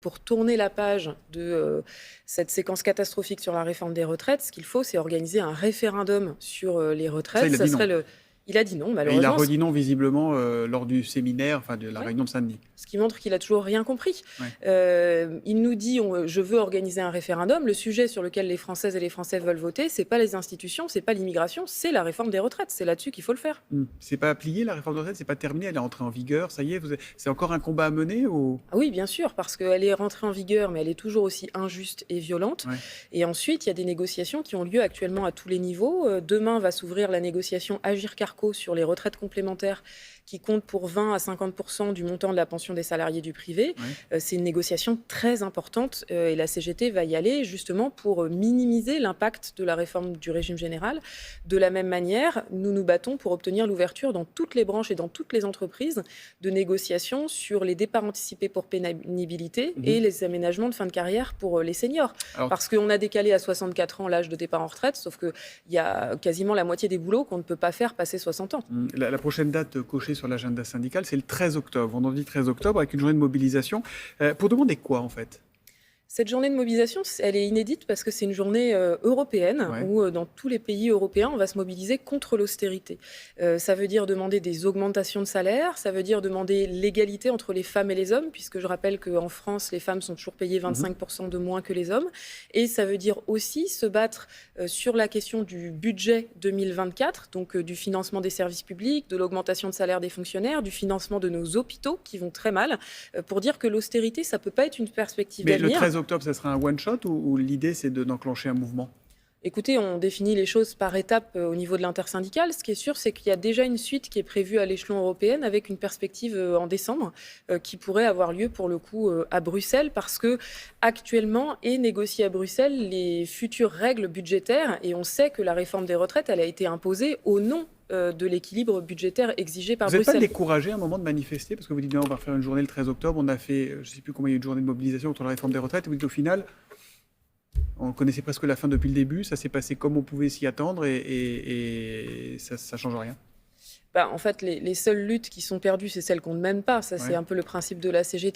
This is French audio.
pour tourner la page de cette séquence catastrophique sur la réforme des retraites, ce qu'il faut, c'est organiser un référendum sur les Ça, retraites. il a Ça dit non. serait Il a dit non, Et il a malheureusement, redit non visiblement lors du séminaire, enfin de la ouais, réunion de samedi. ce qui montre qu'il a toujours rien compris. Ouais. Il nous dit je veux organiser un référendum. Le sujet sur lequel les Françaises et les Français veulent voter, c'est pas les institutions, c'est pas l'immigration, c'est la réforme des retraites. C'est là-dessus qu'il faut le faire. C'est pas plié la réforme de retraite, c'est pas terminé, elle est entrée en vigueur, ça y est, c'est encore un combat à mener ou... Ah oui, bien sûr, parce qu'elle est rentrée en vigueur, mais elle est toujours aussi injuste et violente. Ouais. Et ensuite, il y a des négociations qui ont lieu actuellement à tous les niveaux. Demain va s'ouvrir la négociation Agirc-Arrco sur les retraites complémentaires qui compte pour 20 à 50% du montant de la pension des salariés du privé. Ouais. C'est une négociation très importante et la CGT va y aller justement pour minimiser l'impact de la réforme du régime général. De la même manière, nous nous battons pour obtenir l'ouverture dans toutes les branches et dans toutes les entreprises de négociations sur les départs anticipés pour pénibilité et les aménagements de fin de carrière pour les seniors. Alors, Parce qu'on a décalé à 64 ans l'âge de départ en retraite, sauf qu'il y a quasiment la moitié des boulots qu'on ne peut pas faire passer 60 ans. la prochaine date cochée sur l'agenda syndical, c'est le 13 octobre, vendredi 13 octobre, avec une journée de mobilisation. Pour demander quoi, en fait ? Cette journée de mobilisation, elle est inédite parce que c'est une journée européenne Ouais. où dans tous les pays européens, on va se mobiliser contre l'austérité. Ça veut dire demander des augmentations de salaire, ça veut dire demander l'égalité entre les femmes et les hommes, puisque je rappelle qu'en France, les femmes sont toujours payées 25% de moins que les hommes. Et ça veut dire aussi se battre sur la question du budget 2024, donc du financement des services publics, de l'augmentation de salaire des fonctionnaires, du financement de nos hôpitaux qui vont très mal, pour dire que l'austérité, ça ne peut pas être une perspective Mais le d'avenir. 13 octobre, ça sera un one-shot ou l'idée, c'est d'enclencher un mouvement ? Écoutez, on définit les choses par étapes au niveau de l'intersyndicale. Ce qui est sûr, c'est qu'il y a déjà une suite qui est prévue à l'échelon européen avec une perspective en décembre qui pourrait avoir lieu pour le coup à Bruxelles parce que actuellement est négociée à Bruxelles les futures règles budgétaires et on sait que la réforme des retraites, elle a été imposée au nom de l'équilibre budgétaire exigé par Vous n'êtes pas Bruxelles. découragé à un moment de manifester parce que vous dites non, on va faire une journée le 13 octobre, on a fait, je ne sais plus combien il y a eu de journées de mobilisation contre la réforme des retraites, et vous dites au final, on connaissait presque la fin depuis le début, ça s'est passé comme on pouvait s'y attendre et ça ne change rien. En fait, les seules luttes qui sont perdues, c'est celles qu'on ne mène pas. Ça, c'est Ouais. un peu le principe de la CGT.